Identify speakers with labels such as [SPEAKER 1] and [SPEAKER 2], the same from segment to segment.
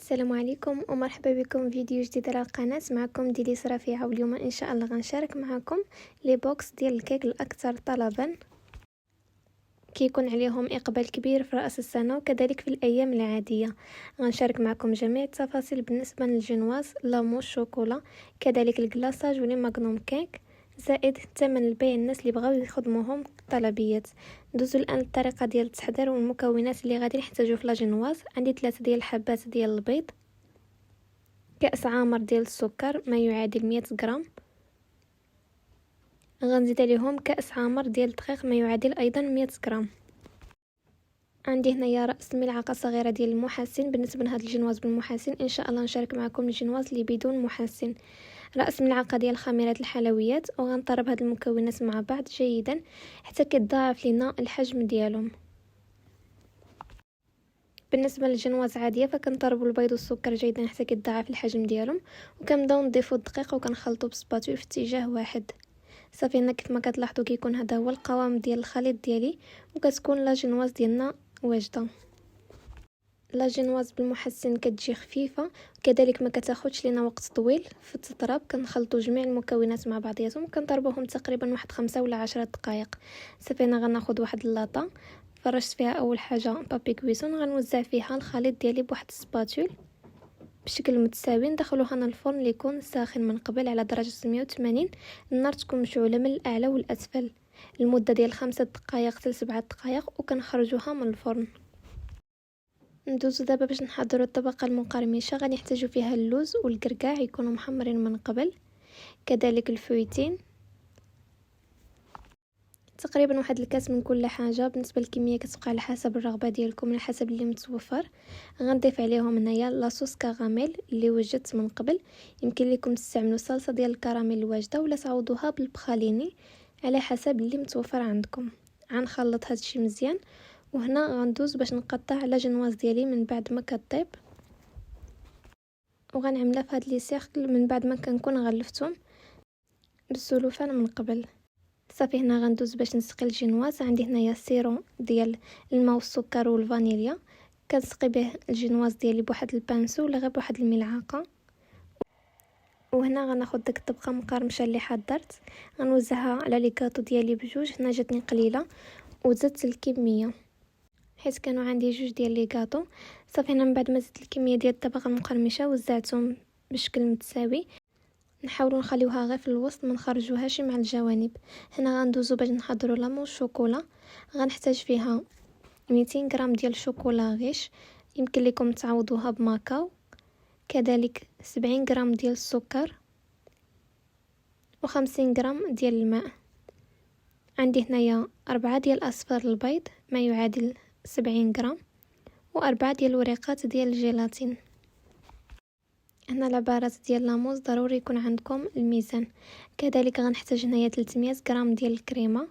[SPEAKER 1] السلام عليكم ومرحبا بكم فيديو جديد على القناه. معكم ديليس رفيعه، واليوم ان شاء الله غنشارك معكم لي بوكس ديال الكيك الاكثر طلبا، كيكون عليهم اقبال كبير في راس السنه وكذلك في الايام العاديه. غنشارك معكم جميع التفاصيل بالنسبه للجنواز، لاموس، شوكولا، كذلك الكلاصاج ولي ماغنوم كيك، زائد ثمن البيع الناس اللي بغاو يخدموهم طلبيات. ندوزو الان الطريقه ديال التحضير والمكونات اللي غادي نحتاجو في لاجنواز. عندي 3 ديال الحبات ديال البيض، كأس عامر ديال السكر ما يعادل 100 غرام، غنزيد عليهم كأس عامر ديال الدقيق ما يعادل ايضا 100 غرام. عندي هنايا راس ملعقه صغيره ديال المحسن. بالنسبه لهذا الجنواز بالمحسن ان شاء الله نشارك معكم الجنواز اللي بدون محسن. راس ملعقه ديال خميره الحلويات، وغنضرب هاد المكونات مع بعض جيدا حتى كيتضاعف لينا الحجم ديالهم. بالنسبه للجنواز عاديه فكنضربوا البيض والسكر جيدا حتى كيتضاعف الحجم ديالهم، وكنبداو نضيفوا الدقيق وكنخلطوا بسباتول في اتجاه واحد. صافي هنا كيف ما كتلاحظوا كيكون هذا هو القوام ديال الخليط ديالي، وكتكون لا جنواز ديالنا واجده. لا جنواز بالمحسن كتجي خفيفه، كذلك ما كتاخذش لينا وقت طويل في التضرب. كنخلطوا جميع المكونات مع بعضياتهم، كنضربوهم تقريبا واحد 5 ولا 10 دقائق. صافي هنا غناخذ واحد اللاطه، فرشت فيها اول حاجه بابي كويسون، غنوزع فيها الخليط ديالي بواحد السباتول بشكل متساوي. ندخلوها هنا الفرن اللي يكون ساخن من قبل على درجه 180، النار تكون مشعوله من الاعلى والاسفل لمده ديال 5 دقائق حتى 7 دقائق، وكنخرجوها من الفرن. ندوزو دابا باش نحضروا الطبقه المقرمشه. غادي نحتاجو فيها اللوز والكركاع يكونوا محمرين من قبل، كذلك الفويتين، تقريبا واحد الكاس من كل حاجه. بالنسبه للكميه كتبقى على حسب الرغبه ديالكم، على حسب اللي متوفر. غنضيف عليهم هنايا لاصوص كراميل اللي وجدت من قبل. يمكن لكم تستعملوا صلصه ديال الكراميل الواجده ولا تعوضوها بالبخاليني على حسب اللي متوفر عندكم. غنخلط هادشي مزيان، وهنا غندوز باش نقطع على جنواز ديالي من بعد ما كطيب، وغنعملها في هاد لي سيركل من بعد ما كنكون غلفتهم بالسلوفان من قبل. صافي هنا غندوز باش نسقي الجنواز. عندي هنايا السيرو ديال الماء والسكر والفانيليا، كنسقي به الجنواز ديالي بواحد البانسو ولا غير بواحد الملعقه. وهنا غناخذ ديك الطبقه مقرمشه اللي حضرت، غنوزعها على لي كاطو ديالي بجوج. هنا جاتني قليله وزدت الكميه حيت كانوا عندي جوج ديال لي كاطو. صافي هنا من بعد ما زدت الكميه ديال الطبقه المقرمشه وزعتهم بشكل متساوي. نحاولوا نخليوها غير في الوسط، ما نخرجوهاش مع الجوانب. هنا غندوزو باش نحضروا لامون شوكولا. غنحتاج فيها 200 غرام ديال الشوكولا غيش، يمكن لكم تعوضوها بماكاو، كذلك 70 غرام ديال السكر، و50 غرام ديال الماء. عندي هنايا 4 ديال اصفار البيض ما يعادل 70 غرام، و4 ديال الوريقات ديال الجيلاتين. هنا العبارات ديال لاموز ضروري يكون عندكم الميزان. كذلك غنحتاج هنايا 300 غرام ديال الكريمه.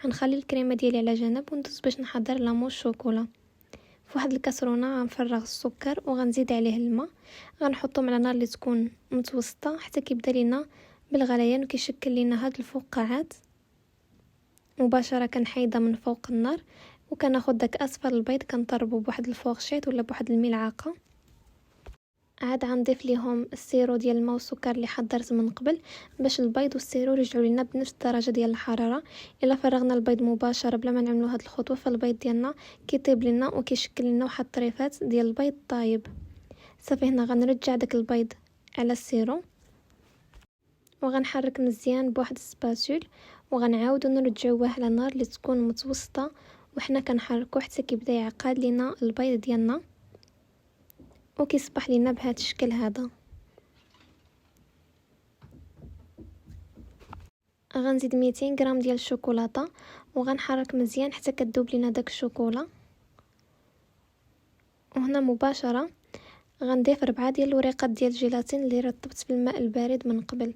[SPEAKER 1] غنخلي الكريمه ديالي على جنب وندوز باش نحضر لاموز شوكولا. في واحد الكاسرونه غنفرغ السكر وغنزيد عليه الماء، غنحطهم على نار اللي تكون متوسطه حتى كيبدا لينا بالغليان وكيشكل لينا هاد الفقاعات. مباشره كنحيدها من فوق النار، وكناخذ داك اصفر البيض كنضربو بواحد الفورشيط ولا بواحد الملعقه. عاد غنضيف ليهم السيرو ديال الماء والسكر اللي حضرت من قبل باش البيض والسيرو يرجعوا لنا بنفس الدرجه ديال الحراره. الا فرغنا البيض مباشره بلا ما نعملوا هاد الخطوه فالبيض ديالنا كيطيب لنا وكيشكل لنا واحد الطريفات ديال البيض طايب. صافي هنا غنرجع داك البيض على السيرو وغنحرك مزيان بواحد السباتول، وغنعاودو نرجعوه على نار اللي تكون متوسطه، وحنا كنحركو حتى كيبدا يعقد لنا البيض ديالنا وكيصبح لنا بهذا الشكل هذا. غنزيد 200 غرام ديال الشوكولاته وغنحرك مزيان حتى كتذوب لنا داك الشوكولا. وهنا مباشره غنضيف 4 ديال الوريقات ديال الجيلاتين اللي رطبت في الماء البارد من قبل.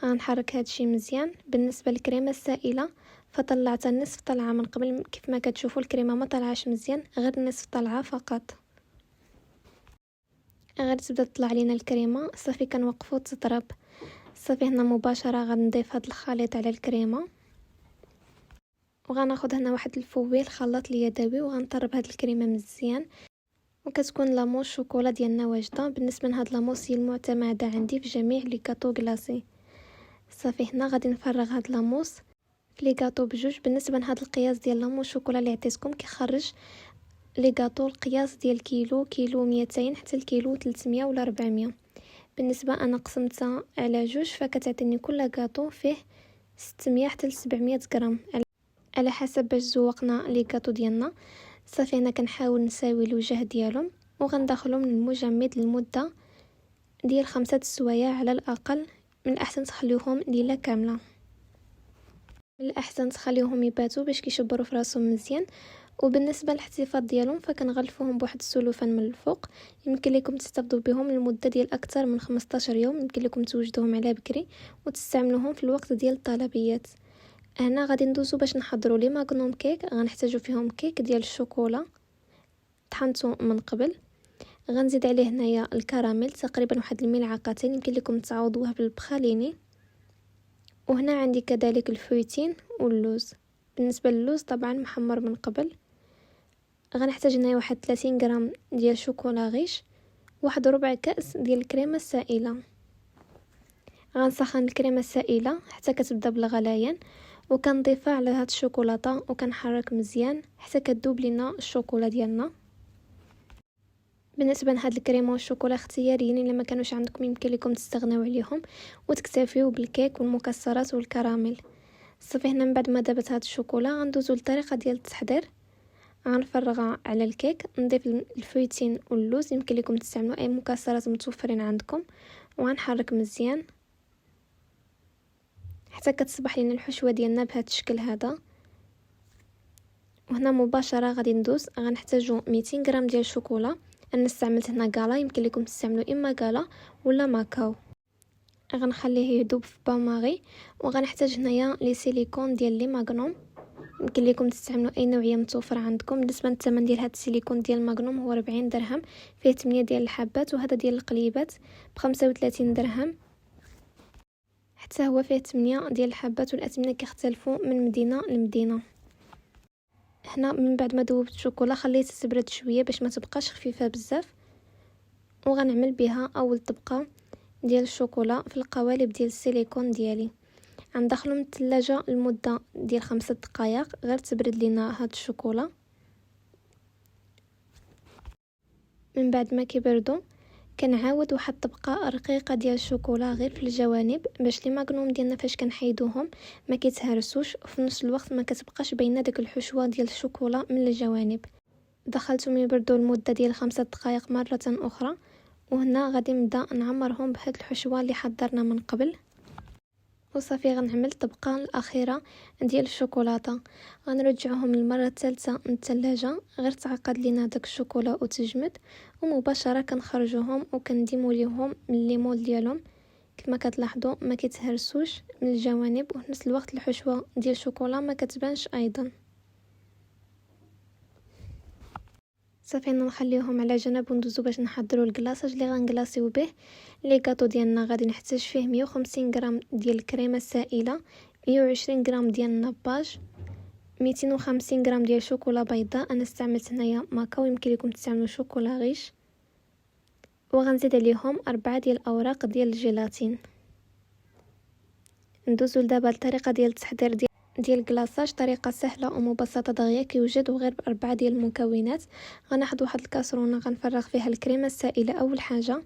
[SPEAKER 1] غنحرك هادشي مزيان. بالنسبه للكريمه السائله فطلعتها نصف طلعه من قبل، كيف ما كتشوفوا الكريمه ما طلعش مزيان، غير نصف طلعه فقط. غير تبدا تطلع لينا الكريمه صافي كنوقفوا تضرب. صافي هنا مباشره غنضيف هذا الخليط على الكريمه، وغناخذ هنا واحد الفويل خلاط اليدوي وغنطرب هاد الكريمه مزيان وكتكون لاموس شوكولا ديالنا واجده. بالنسبه لهاد لاموس هي المعتمده عندي في جميع لي كاطو كلاصي. صافي هنا غادي نفرغ هاد لاموس في لي كاطو بجوج. بالنسبه لهاد القياس ديال لاموس شوكولا اللي عطيتكم كيخرج لي كاطو القياس ديال كيلو 200 حتى الكيلو 300 ولا 400. بالنسبه انا قسمتها على جوج فكتعطيني كل كاطو فيه 600 حتى 700 غرام على حسب باش زوقنا لي كاطو ديالنا. صافي هنا كنحاول نساوي الوجه ديالهم وغندخلهم للمجمد لمده ديال 5 سوايع على الاقل. من الاحسن تخليوهم ليله كامله، من الاحسن تخليوهم يباتوا باش كيشبروا في راسهم مزيان. وبالنسبه للاحتفاظ ديالهم فكنغلفوهم بواحد السلوفان من الفوق. يمكن لكم تحتفظوا بهم لمده ديال اكثر من 15 يوم. يمكن لكم توجدوهم على بكري وتستعملوهم في الوقت ديال الطلبيات. هنا غادي ندوزو باش نحضروا لي ماغنوم كيك. غنحتاجو فيهم كيك ديال الشوكولا طحنته من قبل. غنزيد عليه هنايا الكراميل تقريبا واحد الملعقتين. يمكن لكم تعوضوها بالبخاليني. وهنا عندي كذلك الفويتين واللوز. بالنسبه للوز طبعا محمر من قبل. غنحتاج هنايا واحد 30 غرام ديال شوكولا غيش، واحد ربع كاس ديال الكريمه السائله. غنسخن الكريمه السائله حتى كتبدا بالغليان وكنضيفها على هاد الشوكولاته وكنحرك مزيان حتى كتذوب لينا الشوكولا ديالنا. بالنسبه لهاد الكريمه والشوكولا اختياريين، الا ما كانوش عندكم يمكن لكم تستغناو عليهم وتكتفيو بالكيك والمكسرات والكراميل. صافي هنا من بعد ما دابت هاد الشوكولا غندوزو للطريقه ديال التحضير. غنفرغها على الكيك، نضيف الفويتين واللوز. يمكن لكم تستعملوا اي مكسرات متوفرين عندكم وغنحرك مزيان حتى كتصبح لنا الحشوه ديالنا بهذا الشكل هذا. وهنا مباشره غادي ندوز. غنحتاجو 200 غرام ديال الشوكولا. انا استعملت هنا كالا، يمكن لكم تستعملوا اما كالا ولا ماكاو. غنخليه يذوب في باماغي. وغنحتاج هنايا لي سيليكون ديال لي ماغنوم. يمكن لكم تستعملوا اي نوعيه متوفره عندكم. بالنسبه للثمن ديال هذا السيليكون ديال ماغنوم هو 40 درهم، فيه 8 ديال الحبات. وهذا ديال القليبات ب 35 درهم حتى هو فيه 8 ديال الحبات. والاثمنه كيختلفوا من مدينه لمدينه. هنا من بعد ما ذوبت الشوكولا خليتها تبرد شويه باش ما تبقاش خفيفه بزاف. وغنعمل بها اول طبقه ديال الشوكولا في القوالب ديال السيليكون ديالي. غندخلهم الثلاجه لمده ديال 5 دقائق غير تبرد لينا هاد الشوكولا. من بعد ما كيبردوا كنعاود واحد الطبقه رقيقه ديال الشوكولا غير في الجوانب باش لي ماغنوم ديالنا فاش كنحيدوهم ما كيتهرسوش، وفي نفس الوقت ما كتبقاش باينه داك الحشوه ديال الشوكولا من الجوانب. دخلتهم يبردوا لمده ديال 5 دقائق مره اخرى. وهنا غادي نبدا نعمرهم بهاد الحشوه اللي حضرنا من قبل. وصافي غنعمل الطبقه الاخيره ديال الشوكولاته. غنرجعهم للمره الثالثه من الثلاجه غير تعقد لينا داك الشوكولا وتجمد. ومباشره كنخرجوهم وكنديمو ليهم من الليمون ديالهم. كما كتلاحظوا ما كيتهرسوش من الجوانب، وفي نفس الوقت الحشوه ديال الشوكولا ما كتبانش ايضا. صافي نخليوهم على جنب وندوزو باش نحضروا الكلاصاج اللي غنكلاصيو به لي كاطو ديالنا. غادي نحتاج فيه 150 غرام ديال الكريمه السائله، 120 غرام ديال النباج، 250 غرام ديال شوكولا بيضاء. انا استعملت هنايا ماكاو، يمكن لكم تستعملوا شوكولا غيش. وغنزيد عليهم 4 ديال الاوراق ديال الجيلاتين. ندوزو لدابا الطريقه ديال التحضير ديال الكلاصاج. طريقه سهله ومبسطه دغيا كيوجد غير ب4 ديال المكونات. غناخذ واحد الكاسرونه غنفرغ فيها الكريمه السائله. اول حاجه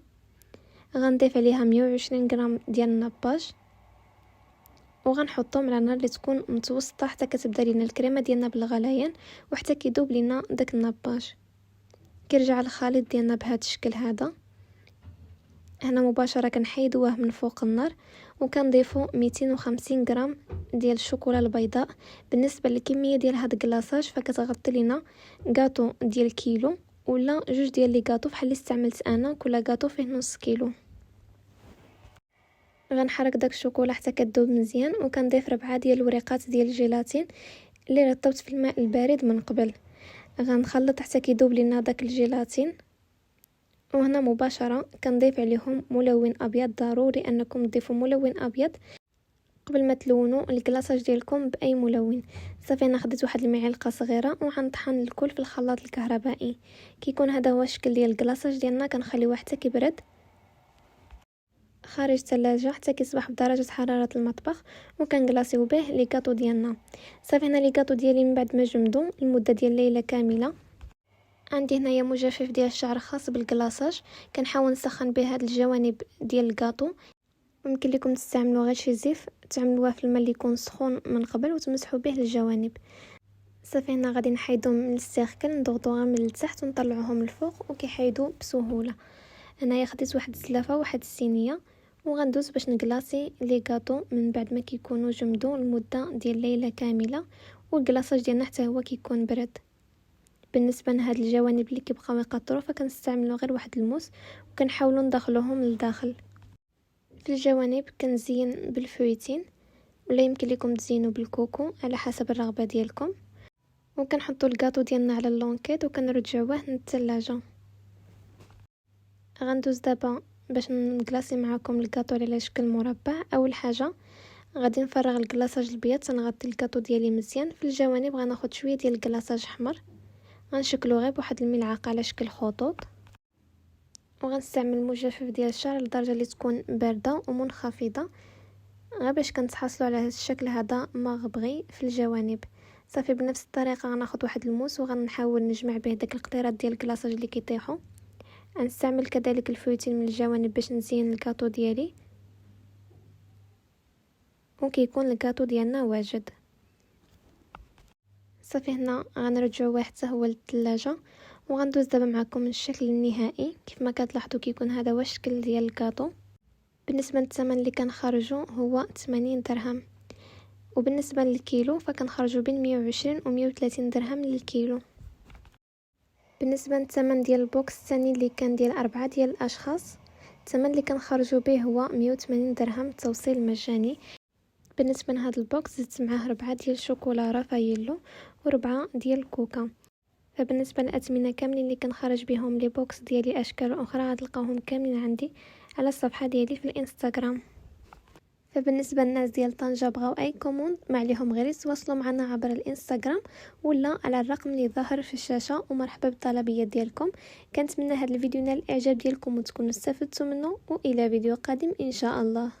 [SPEAKER 1] غنضيف عليها 120 غرام ديال النباج وغنحطهم على نار اللي تكون متوسطه حتى كتبدا لينا الكريمه ديالنا بالغليان وحتى كيذوب لينا داك النباج. كيرجع الخليط ديالنا بهذا الشكل هذا. هنا مباشره كنحيدوه من فوق النار وكنضيفوا 250 غرام ديال الشوكولا البيضاء. بالنسبه للكميه ديال هاد الكلاصاج فكتغطي لينا كاطو ديال كيلو ولا جوج ديال لي كاطو بحال اللي استعملت انا. كل كاطو فيه نص كيلو. غنحرك داك الشوكولا حتى كتذوب مزيان وكنضيف 4 ديال الوريقات ديال الجيلاتين اللي رطبت في الماء البارد من قبل. غنخلط حتى كيذوب لينا داك الجيلاتين. وهنا مباشره كنضيف عليهم ملون ابيض. ضروري انكم تضيفوا ملون ابيض قبل ما تلونوا الكلاصاج ديالكم باي ملون. صافي انا خديت واحد المعلقه صغيره وغنطحن الكل في الخلاط الكهربائي. كيكون هذا هو الشكل ديال الكلاصاج ديالنا. كنخليوه حتى كيبرد خارج الثلاجه حتى كيصبح بدرجه حراره المطبخ، وكنكلاصيو به لي كاطو ديالنا. صافي هنا لي كاطو ديالي من بعد ما جمدوا لمده ديال ليله كامله. عندي هنايا مجفف ديال الشعر خاص بالكلاصاج، كنحاول نسخن به هاد الجوانب ديال الكاطو. ممكن لكم تستعملوا غير شي زيف، تعملوه في الماء اللي يكون سخون من قبل وتمسحوا به الجوانب. صافي هنا غادي نحيدهم من السيركل، نضغطوها من التحت ونطلعوهم للفوق وكيحيدوا بسهوله. هنايا خديت واحد السلافه وواحد الصينيه وغندوز باش نكلاصي لي كاطو من بعد ما كيكونوا جمدوا لمده ديال ليله كامله، والكلاصاج ديالنا حتى هو كيكون برد. بالنسبه لهاد الجوانب اللي كيبقاو يقطروا فكنستعملوا غير واحد الموس وكنحاولوا ندخلوهم للداخل. في الجوانب كنزين بالفويتين، ولا يمكن لكم تزينوا بالكوكو على حسب الرغبه ديالكم. وكنحطوا الكاطو ديالنا على اللونكيت وكنرجعوه للثلاجه. غندوز دابا باش نكلاصي معكم الكاطو على شكل مربع. اول حاجه غادي نفرغ الكلاصاج الابيض، تنغطي الكاطو ديالي مزيان. في الجوانب غناخد شويه ديال الكلاصاج احمر، غنشكلو غير بواحد الملعقه على شكل خطوط، وغنستعمل مجفف ديال الشعر لدرجه اللي تكون بارده ومنخفضه، غير باش كنتحصلوا على هذا الشكل هذا مغبغي في الجوانب. صافي بنفس الطريقه غناخد واحد الموس وغنحاول نجمع به داك القطيرات ديال الكلاصاج اللي كيطيحوا. غنستعمل كذلك الفويتين من الجوانب باش نزين الكاطو ديالي، وكيكون الكاطو ديالنا واجد. صافي هنا غنرجعوه حتى هو للثلاجه، وغندوز دابا معكم الشكل النهائي. كيف ما كتلاحظوا كيكون هذا هو الشكل ديال الكاطو. بالنسبه للثمن اللي كنخرجو هو 80 درهم، وبالنسبه للكيلو فكنخرجوا بين 120 و 130 درهم للكيلو. بالنسبه للثمن ديال البوكس الثاني اللي كان ديال 4 ديال الاشخاص، الثمن اللي كنخرجوا به هو 180 درهم توصيل مجاني. بالنسبه لهذا البوكس زدت معاه 4 ديال الشوكولا رافاييلو و4 ديال الكوكا. فبالنسبه للاثمنه كاملين اللي كنخرج بهم لي بوكس ديالي اشكال اخرى غتلقاوهم كاملين عندي على الصفحه ديالي في الانستغرام. فبالنسبه للناس ديال طنجة بغاو اي كوموند ما عليهم غير يتواصلوا معنا عبر الانستغرام ولا على الرقم اللي ظاهر في الشاشه. ومرحبا بالطلبيات ديالكم. كنتمنى هذا الفيديو نال الاعجاب ديالكم وتكونوا استفدتوا منه، والى فيديو قادم ان شاء الله.